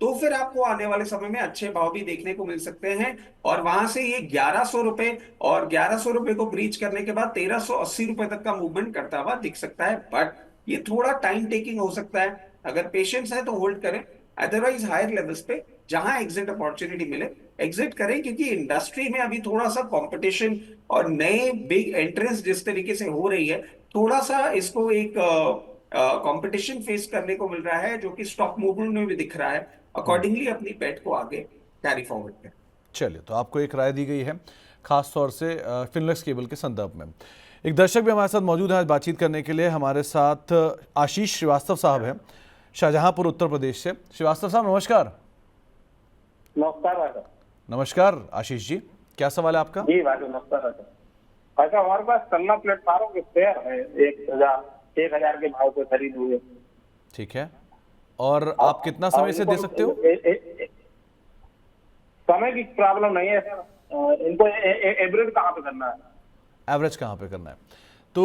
तो फिर आपको आने वाले समय में अच्छे भाव भी देखने को मिल सकते हैं। और वहां से ये 1100 रुपए और 1100 रुपए को ब्रीच करने के बाद 1380 रुपए तक का मूवमेंट करता हुआ दिख सकता है। बट ये थोड़ा टाइम टेकिंग हो सकता है। अगर पेशेंस है तो होल्ड करें, अदरवाइज हायर लेवल्स पे जहां एग्जिट अपॉर्चुनिटी मिले एग्जिट करें क्योंकि इंडस्ट्री में अभी थोड़ा सा कंपटीशन और नए बिग एंट्रेंस जिस तरीके से हो रही है, थोड़ा सा इसको एक कंपटीशन फेस करने को मिल रहा है जो कि स्टॉक मूवमेंट में भी दिख रहा है। अकॉर्डिंगली अपनी बेट को आगे कैरी फॉरवर्ड करें। चलिए, तो आपको एक राय दी गई है खास तौर से फिनोलेक्स केबल के संदर्भ में। एक दर्शक भी हमारे साथ मौजूद है आज बातचीत करने के लिए। हमारे साथ आशीष श्रीवास्तव साहब हैं, शाहजहांपुर उत्तर प्रदेश से। श्रीवास्तव साहब नमस्कार। नमस्कार भाई साहब। नमस्कार आशीष जी, क्या सवाल है आपका? जी भाई साहब, नमस्कार भाई साहब। भाई साहब, हमारे पास तन्ना प्लेटफॉर्म के शेयर है, 1,000 के भाव पे खरीद हुए। ठीक है, और आप कितना समय से दे सकते हो? समय की प्रॉब्लम नहीं है सर। इनको एवरेज कहाँ पे करना है? एवरेज कहाँ पे करना है? तो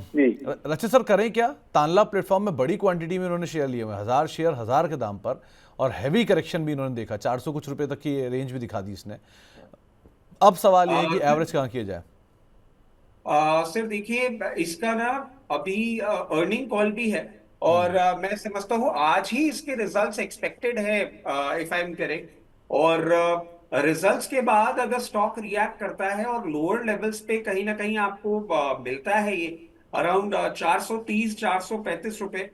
जी रचित सर करें क्या, तानला प्लेटफॉर्म में बड़ी क्वांटिटी में उन्होंने शेयर लिए हुए हैं, 1000 शेयर 1000 के दाम पर, और हैवी करेक्शन भी इन्होंने देखा, 400 कुछ रुपए तक की रेंज भी दिखा दी इसने। अब सवाल यह है कि एवरेज कहाँ किया जाए? सर देखिए, इसका ना अभी अर्निंग कॉल भी है, और मैं समझता हूँ आज ही इसके रिजल्ट्स एक्सपेक्टेड है, इफ आई एम करेक्ट। और रिजल्ट्स के बाद अगर स्टॉक रिएक्ट करता है और लोअर लेवल्स पे कहीं ना कहीं आपको मिलता है ये अराउंड 430 435 रुपए,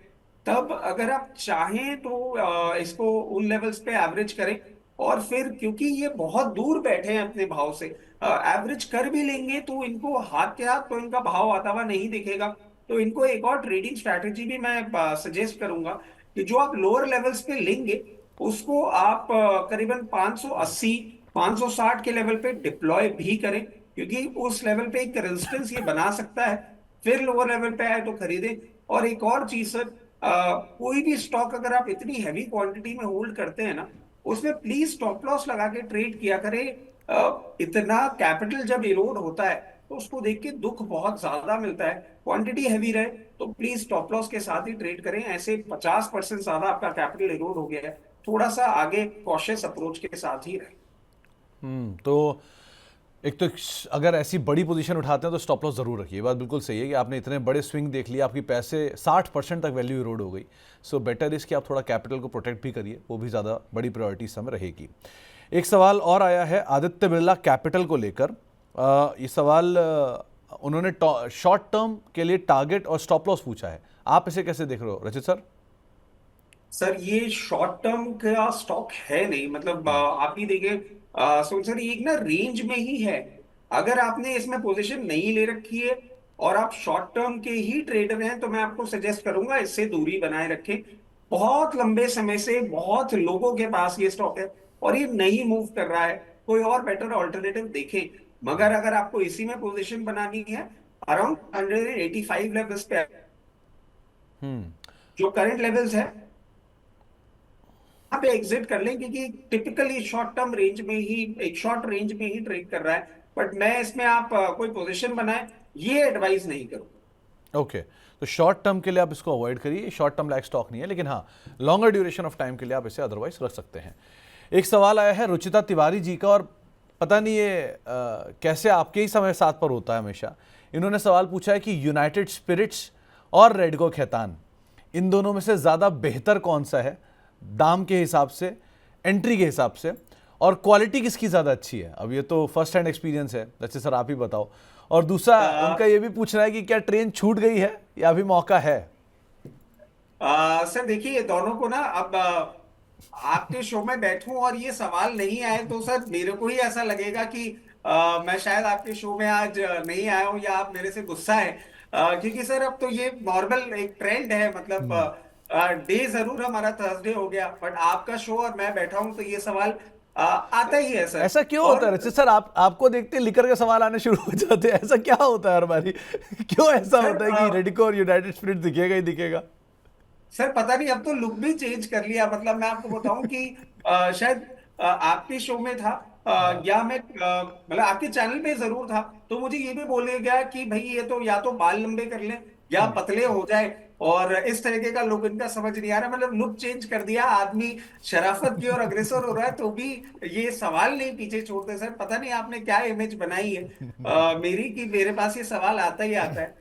तब अगर आप चाहें तो इसको उन लेवल्स पे एवरेज करें। और फिर क्योंकि ये बहुत दूर बैठे हैं अपने भाव से, एवरेज कर भी लेंगे तो इनको हाथ के हाथ तो इनका भाव आता हुआ नहीं दिखेगा। तो इनको एक और ट्रेडिंग स्ट्रैटेजी भी मैं सजेस्ट करूंगा कि जो आप लोअर लेवल्स पे लेंगे उसको आप करीबन 580 560 के लेवल पे डिप्लॉय भी करें, क्योंकि उस लेवल पे एक रेजिस्टेंस ये बना सकता है। फिर लोअर लेवल पे आए तो खरीदें। और एक और चीज सर, कोई भी स्टॉक अगर आप इतनी हैवी क्वांटिटी में होल्ड करते हैं ना, उसमें प्लीज स्टॉप लॉस लगा के ट्रेड किया करें। इतना कैपिटल जब इरोड होता है तो उसको देख के दुख बहुत ज्यादा मिलता है। क्वांटिटी हैवी रहे तो प्लीज स्टॉप लॉस के साथ ही ट्रेड करें। ऐसे 50% ज्यादा आपका कैपिटल इरोड हो गया है, थोड़ा सा आगे कॉशियस अप्रोच के साथ ही रहे। तो एक तो अगर ऐसी बड़ी पोजीशन उठाते हैं तो स्टॉप लॉस जरूर रखिए। ये बात बिल्कुल सही है कि आपने इतने बड़े स्विंग देख लिए, आपकी पैसे 60% तक वैल्यू इरोड हो गई। सो बेटर इज कि आप थोड़ा कैपिटल को प्रोटेक्ट भी करिए, वो भी ज़्यादा बड़ी प्रायोरिटी इस समय रहेगी। एक सवाल और आया है आदित्य बिरला कैपिटल को लेकर। ये सवाल उन्होंने शॉर्ट टर्म के लिए टारगेट और स्टॉप लॉस पूछा है, आप इसे कैसे देख रहे हो रचित सर? सर ये शॉर्ट टर्म का स्टॉक है नहीं, मतलब आप ही देखिए, सोच सर ये एक ना रेंज में ही है। अगर आपने इसमें पोजीशन नहीं ले रखी है और आप शॉर्ट टर्म के ही ट्रेडर हैं तो मैं आपको सजेस्ट करूंगा इससे दूरी बनाए रखें। बहुत लंबे समय से बहुत लोगों के पास ये स्टॉक है और ये नहीं मूव कर रहा है, कोई और बेटर ऑल्टरनेटिव देखें। मगर अगर आपको इसी में पोजीशन बनानी है, अराउंड 185 लेवल्स पे जो करंट लेवल्स है पे एग्जिट कर लें, क्योंकि टिपिकली शॉर्ट टर्म रेंज में ही, एक शॉर्ट रेंज में ही ट्रेड कर रहा है। बट मैं इसमें आप कोई पोजीशन बनाए ये एडवाइस नहीं करूंगा। ओके, तो शॉर्ट टर्म के लिए आप इसको अवॉइड करिए, शॉर्ट टर्म लाइक स्टॉक नहीं है, लेकिन हाँ लॉन्गर ड्यूरेशन ऑफ टाइम के लिए आप इसे अदरवाइज रख सकते हैं। एक सवाल आया है रुचिता तिवारी जी का, और पता नहीं ये कैसे आपके ही समय साथ पर होता है हमेशा। इन्होंने सवाल पूछा है कि यूनाइटेड स्पिरिट्स और रेडको खैतान, इन दोनों में से ज़्यादा बेहतर कौन सा है दाम के हिसाब से, एंट्री के हिसाब से, और क्वालिटी किसकी ज़्यादा अच्छी है? अब ये तो फर्स्ट हैंड एक्सपीरियंस है, जैसे सर आप ही बताओ। और दूसरा उनका ये भी पूछना है कि क्या ट्रेन छूट गई है या अभी मौका है? सर देखिए, ये दोनों को ना अब आपके शो में बैठूं और ये सवाल नहीं आए तो सर मेरे को ही ऐसा लगेगा कि मैं शायद आपके शो में आज नहीं आया हूं, या आप मेरे से गुस्सा है। क्योंकि सर अब तो ये नॉर्मल एक ट्रेंड है, मतलब डे जरूर हमारा थर्सडे हो गया, बट आपका शो और मैं बैठा हूं तो ये सवाल आता ही है सर। ऐसा क्यों होता है और रचित सर? आपको देखते लिकर के सवाल आने शुरू हो जाते हैं, ऐसा क्या होता है हर बारी? क्यों ऐसा सर होता है कि रेडिको और यूनाइटेड स्पिरिट दिखेगा ही दिखेगा? सर पता नहीं, अब तो लुक भी चेंज कर लिया। मतलब मैं आपको बताऊं कि शायद आपके शो में था, या मैं मतलब आपके चैनल पे जरूर था, तो मुझे ये भी बोले गया कि भाई ये तो या तो बाल लंबे कर लें या पतले हो जाए, और इस तरीके का लुक इनका समझ नहीं आ रहा। मतलब लुक चेंज कर दिया, आदमी शराफत की ओर अग्रसर हो रहा है तो भी ये सवाल नहीं पीछे छोड़ते। सर पता नहीं आपने क्या इमेज बनाई है मेरी, कि मेरे पास ये सवाल आता ही आता है।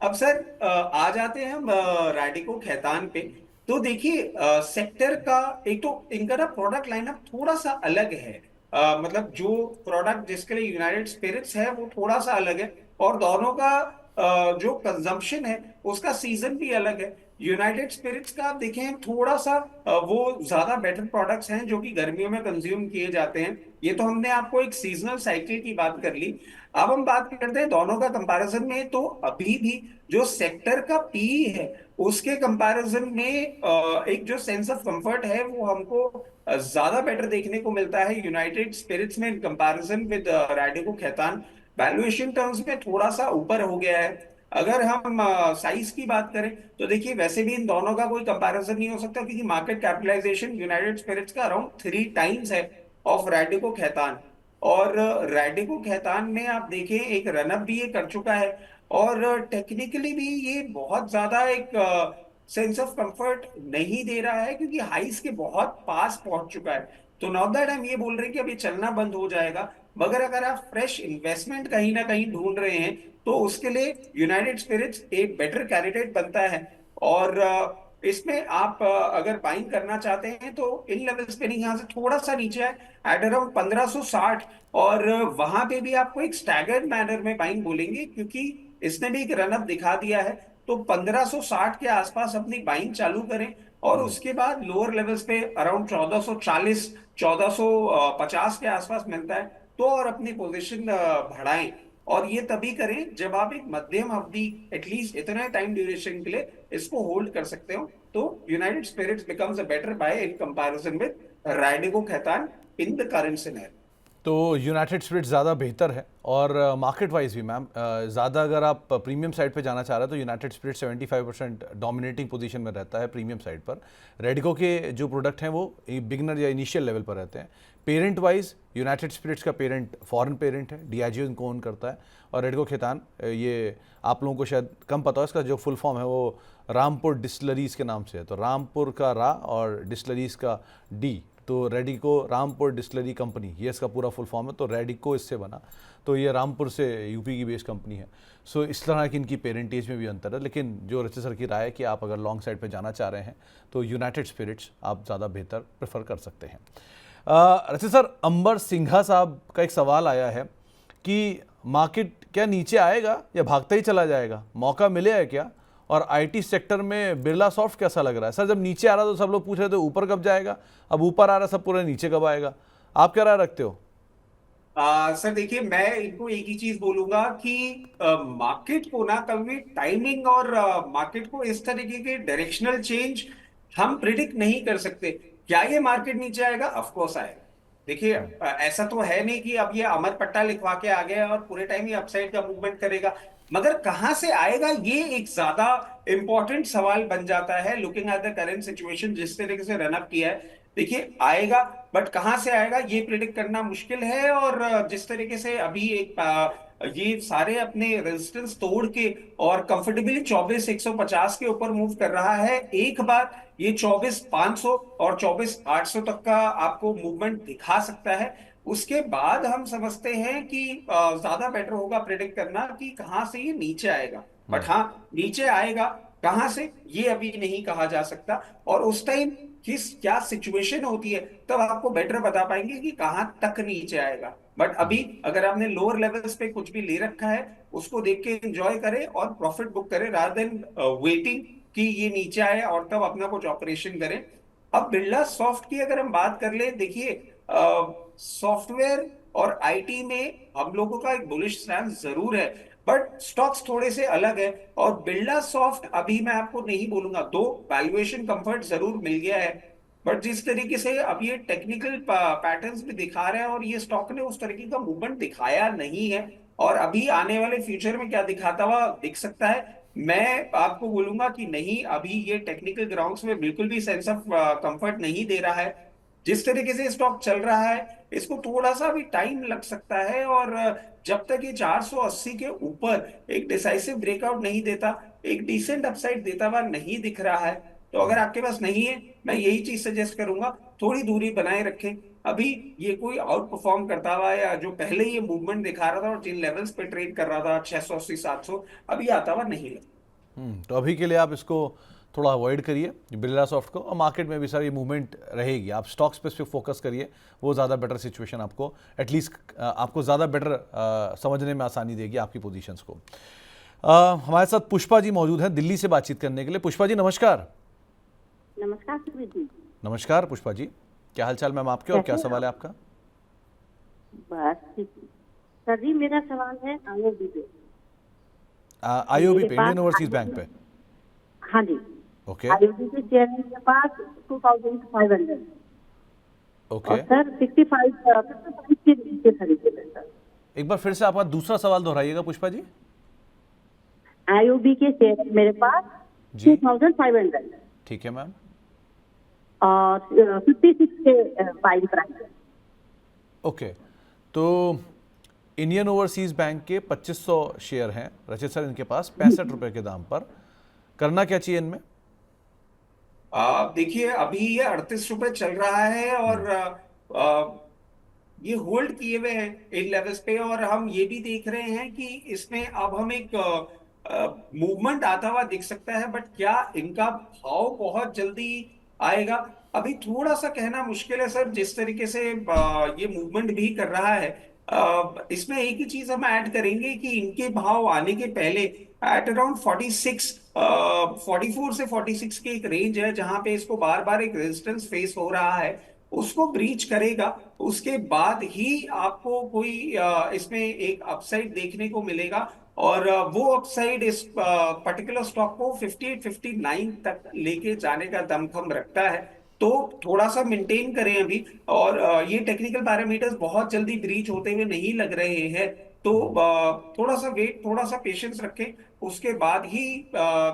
अब सर आ जाते हैं हम रैडिको खैतान पे। तो देखिए, सेक्टर का एक तो इनका ना प्रोडक्ट लाइनअप थोड़ा सा अलग है। मतलब जो प्रोडक्ट जिसके लिए यूनाइटेड स्पिरिट्स है वो थोड़ा सा अलग है, और दोनों का जो कंजम्पशन है उसका सीजन भी अलग है। यूनाइटेड स्पिरिट्स का आप देखें थोड़ा सा वो ज्यादा बेटर प्रोडक्ट्स हैं जो कि गर्मियों में कंज्यूम किए जाते हैं। ये तो हमने आपको एक सीजनल साइकिल की बात कर ली। अब हम बात करते हैं दोनों का कंपैरिजन में। तो अभी भी जो सेक्टर का पी है उसके कंपैरिजन में एक जो सेंस ऑफ कंफर्ट है वो हमको ज्यादा बेटर देखने को मिलता है यूनाइटेड स्पिरिट्स में इन comparison with Radico Khaitan. Valuation terms में थोड़ा सा ऊपर हो गया है। अगर हम साइज की बात करें तो देखिए वैसे भी इन दोनों का कोई कंपैरिजन नहीं हो सकता, क्योंकि मार्केट कैपिटलाइजेशन यूनाइटेड स्पिरिट्स का अराउंड 3 टाइम्स है ऑफ रैडिको खैतान। और रैडिको खैतान में आप देखें एक रनअप भी ये कर चुका है, और टेक्निकली भी ये बहुत ज्यादा एक सेंस ऑफ कंफर्ट नहीं दे रहा है, क्योंकि हाइस के बहुत पास पहुंच चुका है। तो नॉट दैट हम ये बोल रहे हैं कि अभी चलना बंद हो जाएगा, मगर अगर आप फ्रेश इन्वेस्टमेंट कहीं ना कहीं ढूंढ रहे हैं तो उसके लिए यूनाइटेड स्पिरिट्स एक बेटर कैंडिडेट बनता है। और इसमें आप अगर बाइंग करना चाहते हैं तो इन लेवल्स पे नहीं, यहाँ से थोड़ा सा नीचे है एट अराउंड 1560, और वहां पे भी आपको एक स्टैगर्ड मैनर में बाइंग बोलेंगे, क्योंकि इसने भी एक रनअप दिखा दिया है। तो 1560 के आसपास अपनी बाइंग चालू करें, और उसके बाद लोअर लेवल्स पे अराउंड 1440 1450 के आसपास मिलता है तो और अपनी पोजीशन बढ़ाएं। और ये तभी करें जब आप एक मध्यम अवधि एटलीस्ट इतना टाइम ड्यूरेशन के लिए इसको होल्ड कर सकते हो। तो United Spirits becomes a better buy in comparison with Radico Khaitan in the current scenario. तो यूनाइटेड स्पिरिट्स ज़्यादा बेहतर है, और मार्केट वाइज भी मैम ज़्यादा अगर आप प्रीमियम साइड पे जाना चाह रहे हैं तो यूनाइटेड स्पिरिट्स 75% डोमिनेटिंग पोजीशन में रहता है प्रीमियम साइड पर। रेडिको के जो प्रोडक्ट हैं वो बिगनर या इनिशियल लेवल पर रहते हैं। पेरेंट वाइज यूनाइटेड स्पिरिट्स का पेरेंट फॉरेन पेरेंट है, डियाजियो इनको ओन करता है। और रेडिको खैतान ये आप लोगों को शायद कम पता हो, इसका जो फुल फॉर्म है वो रामपुर डिस्टिलरीज के नाम से है। तो रामपुर का रा और डिस्टिलरीज का डी, तो रेडिको रामपुर डिस्टिलरी कंपनी, ये इसका पूरा फुल फॉर्म है। तो रेडिको इससे बना, तो ये रामपुर से यूपी की बेस्ड कंपनी है। सो इस तरह की इनकी पेरेंटेज में भी अंतर है, लेकिन जो रचित सर की राय है कि आप अगर लॉन्ग साइड पे जाना चाह रहे हैं तो यूनाइटेड स्पिरिट्स आप ज़्यादा बेहतर प्रेफर कर सकते हैं। रचित सर, अंबर सिंघा साहब का एक सवाल आया है कि मार्केट क्या नीचे आएगा या भागता ही चला जाएगा, मौका मिलेगा क्या? और आईटी सेक्टर में बिरला सॉफ्ट कैसा लग रहा है? सर जब नीचे आ रहा तो सब लोग पूछ रहे थे ऊपर कब जाएगा, अब ऊपर आ रहा सब पूरे नीचे कब आएगा, आप क्या राय रखते हो? सर देखिए, मैं इनको एक ही चीज बोलूंगा कि मार्केट को ना कभी टाइमिंग और मार्केट को इस तरीके के डायरेक्शनल चेंज हम प्रिडिक्ट नहीं कर सकते। क्या ये मार्केट नीचे आएगा? ऑफ कोर्स आएगा। देखिए ऐसा तो है नहीं कि अब ये अमर पट्टा लिखवा के आ गया और पूरे टाइम ये अपसाइड का मूवमेंट करेगा, मगर कहां से आएगा ये एक ज्यादा इंपॉर्टेंट सवाल बन जाता है looking at the current situation जिस तरीके से रनअप किया है। देखिए आएगा, बट कहां से आएगा ये प्रिडिक्ट करना मुश्किल है। और जिस तरीके से अभी एक ये सारे अपने रेजिस्टेंस तोड़ के और कंफर्टेबली 24,150 के ऊपर मूव कर रहा है, एक बार ये 24,500 और 24,800 तक का आपको मूवमेंट दिखा सकता है। उसके बाद हम समझते हैं कि ज्यादा बेटर होगा प्रिडिक्ट करना कि कहां से ये नीचे आएगा। बट हाँ, नीचे आएगा, कहां से ये अभी नहीं कहा जा सकता। और उस टाइम किस क्या सिचुएशन होती है तब आपको बेटर बता पाएंगे कि कहां तक नीचे आएगा। बट अभी अगर आपने लोअर लेवल्स पे कुछ भी ले रखा है उसको देख के एंजॉय करें और प्रॉफिट बुक करें रादर देन वेटिंग कि ये नीचे आए और तब अपना कुछ ऑपरेशन करें। अब बिरला सॉफ्ट की अगर हम बात कर ले, देखिए सॉफ्टवेयर और आईटी में हम लोगों का एक बुलिश स्टैंस जरूर है, बट स्टॉक्स थोड़े से अलग है। और बिरला सॉफ्ट अभी मैं आपको नहीं बोलूंगा, दो वैल्यूएशन कंफर्ट जरूर मिल गया है, बट जिस तरीके से अब ये टेक्निकल पैटर्न्स भी दिखा रहे हैं और ये स्टॉक ने उस तरीके का मूवमेंट दिखाया नहीं है। और अभी आने वाले फ्यूचर में क्या दिखाता हुआ दिख सकता है, मैं आपको बोलूंगा कि नहीं, अभी ये टेक्निकल ग्राउंड्स में बिल्कुल भी सेंस ऑफ कंफर्ट नहीं दे रहा है। जिस तरीके से स्टॉक चल रहा है इसको थोड़ा सा भी टाइम लग सकता है। और जब तक ये 480 के ऊपर एक डिसाइसिव ब्रेकआउट नहीं देता, एक डिसेंट अपसाइड देता हुआ नहीं दिख रहा है, तो अगर आपके पास नहीं है, मैं यही चीज सजेस्ट करूंगा, थोड़ी दूरी बनाए रखें। अभी ये कोई आउट परफॉर्म करता हुआ या जो पहले ये मूवमेंट दिखा रहा था और जिन लेवल्स पे ट्रेड कर रहा था 680 700, अभी आता हुआ नहीं लगता। तो अभी के लिए आप इसको थोड़ा अवॉइड करिए बिरला सॉफ्ट को, और मार्केट में भी सारी मूवमेंट रहेगी, आप स्टॉक स्पेसिफिक फोकस करिए, वो ज़्यादा बेटर सिचुएशन आपको एटलीस्ट आपको ज़्यादा बेटर समझने में आसानी देगी आपकी पोजीशंस को। हमारे साथ पुष्पा जी मौजूद हैं दिल्ली से बातचीत करने के लिए। पुष्पा जी नमस्कार। नमस्कार सुमित जी। नमस्कार पुष्पा जी, क्या हालचाल मैम आपके और क्या सवाल है आपका? बस ठीक। सर जी मेरा सवाल है आईओबी पे। आईओबी पे, मेरे पास इंडियन ओवरसीज बैंक पे। हाँ जी, ओके आईओबी के शेयर है मेरे पास 2500 ओके। और सर 55 के नीचे खरीदे थे सर। एक बार फिर से आपका दूसरा सवाल दोहराइएगा पुष्पा जी। आईओबी के शेयर है मेरे पास जी 2500 ठीक है मैम। और 56 के बाइंग प्राइस है। ओके, तो इंडियन ओवरसीज बैंक के 2500 शेयर हैं रचित सर इनके पास 65 रुपए के दाम पर। करना क्या चाहिए इनमें? देखिए अभी ये 38 रुपए चल रहा है और ये होल्ड किए हुए हैं इन लेवल्स पे, और हम ये भी देख रहे हैं कि इसमें अब हम एक मूवमेंट आता हुआ दिख सकता है, बट क्या इनका भाव बहुत जल्दी आएगा अभी थोड़ा सा कहना मुश्किल है सर। जिस तरीके से ये मूवमेंट भी कर रहा है, इसमें एक ही चीज हम ऐड करेंगे कि इनके भाव आने के पहले एट अराउंड 46 44 से 46 की एक रेंज है जहां पे इसको बार बार एक रेजिस्टेंस फेस हो रहा है, उसको ब्रीच करेगा उसके बाद ही आपको कोई इसमें एक अपसाइड देखने को मिलेगा। और वो अपसाइड इस पर्टिकुलर स्टॉक को 58 59 तक लेके जाने का दमखम रखता है। तो थोड़ा सा मेंटेन करें अभी, और ये टेक्निकल पैरामीटर्स बहुत जल्दी ब्रीच होते हुए नहीं लग रहे हैं, तो थोड़ा सा वेट थोड़ा सा पेशेंस रखें, उसके बाद ही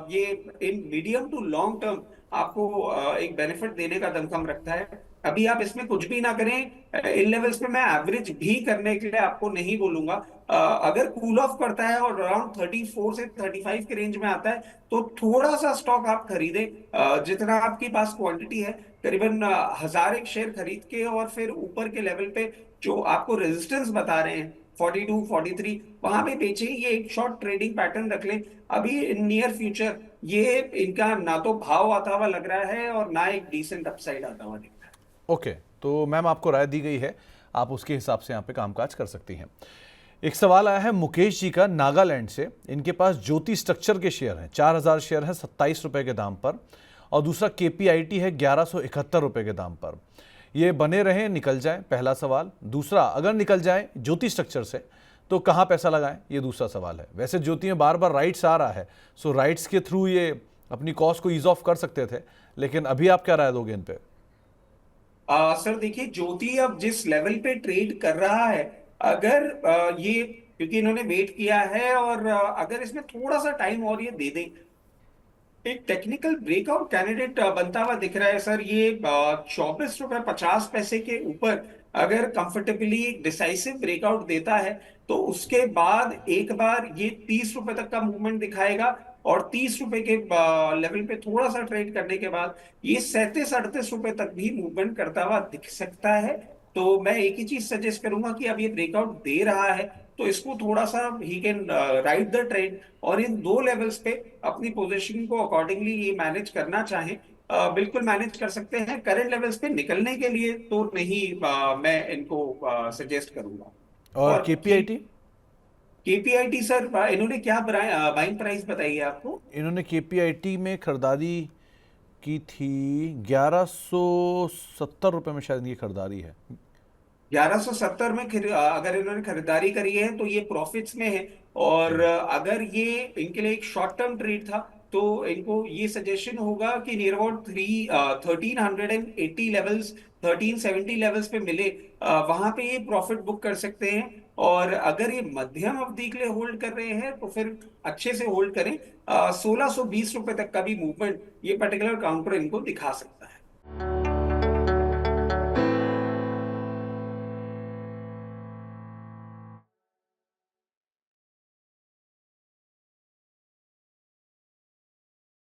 ये in medium to long term आपको एक बेनिफिट देने का दमखम रखता है। अभी आप इसमें कुछ भी ना करें, इन लेवल्स पे मैं एवरेज भी करने के लिए आपको नहीं बोलूंगा। अगर कूल ऑफ करता है और अराउंड 34 से 35 के रेंज में आता है तो थोड़ा सा स्टॉक आप खरीदें, जितना आपके पास क्वांटिटी है करीबन 1000 एक शेयर खरीद के, और फिर ऊपर के लेवल पे जो आपको रेजिस्टेंस बता रहे हैं 42 43 वहां पे बेचे, ये एक शॉर्ट ट्रेडिंग पैटर्न रख लें। अभी नियर फ्यूचर ये इनका ना तो भाव आता हुआ लग रहा है और ना एक डिसेंट अपसाइड आता हुआ दिख रहा है। ओके, तो मैम आपको राय दी गई है, आप उसके हिसाब से यहाँ पे कामकाज कर सकती हैं। एक सवाल आया है मुकेश जी का नागालैंड से। इनके पास ज्योति स्ट्रक्चर के शेयर हैं, 4000 शेयर हैं 27 रुपए के दाम पर, और दूसरा KPIT है 1171 रुपए के दाम पर। ये बने रहें निकल जाए, पहला सवाल। दूसरा, अगर निकल जाए ज्योति स्ट्रक्चर से तो कहाँ पैसा लगाएं, ये दूसरा सवाल है। वैसे ज्योति में बार बार राइट्स आ रहा है, सो राइट्स के थ्रू ये अपनी कॉस्ट को ईज ऑफ कर सकते थे, लेकिन अभी आप क्या राय दोगे इन पे? सर देखिए ज्योति अब जिस लेवल पे ट्रेड कर रहा है, अगर ये क्योंकि इन्होंने वेट किया है, और अगर इसमें थोड़ा सा टाइम और ये दे दें, एक टेक्निकल ब्रेकआउट कैंडिडेट बनता हुआ दिख रहा है सर। ये 24 रुपए 50 पैसे के ऊपर अगर कंफर्टेबली डिसाइसिव ब्रेकआउट देता है तो उसके बाद एक बार ये 30 रुपए तक का मूवमेंट दिखाएगा, और 30 रुपए के लेवल पे थोड़ा सा ट्रेड करने के बाद ये 37 38 रुपए तक भी मूवमेंट करता हुआ दिख सकता है। तो मैं एक ही चीज सजेस्ट करूंगा कि अब ये ब्रेकआउट दे रहा है तो इसको थोड़ा सा he can ride the trend, और इन दो लेवल्स पे अपनी पोजीशन को अकॉर्डिंगली ये मैनेज करना चाहें, बिल्कुल मैनेज कर सकते हैं। करंट लेवल्स पे निकलने के लिए तो नहीं मैं इनको सजेस्ट करूंगा। और और KPIT? KPIT सर इन्होंने क्या बाइंग प्राइस बताई है आपको? इन्होंने KPIT में खरीदारी की थी 1170 रुपए में, शायद ये खरीदारी है। 1170 में अगर इन्होंने खरीदारी करी है तो ये प्रॉफिट्स में है, और अगर ये इनके लिए एक शॉर्ट टर्म ट्रेड था तो इनको ये सजेशन होगा कि नियर अबाउट 1380 लेवल्स 1370 लेवल्स पे मिले, वहां पे ये प्रॉफिट बुक कर सकते हैं। और अगर ये मध्यम अवधि के लिए होल्ड कर रहे हैं तो फिर अच्छे से होल्ड करें। 1620 रुपए तक का भी मूवमेंट ये पर्टिकुलर काउंटर इनको दिखा सकता है।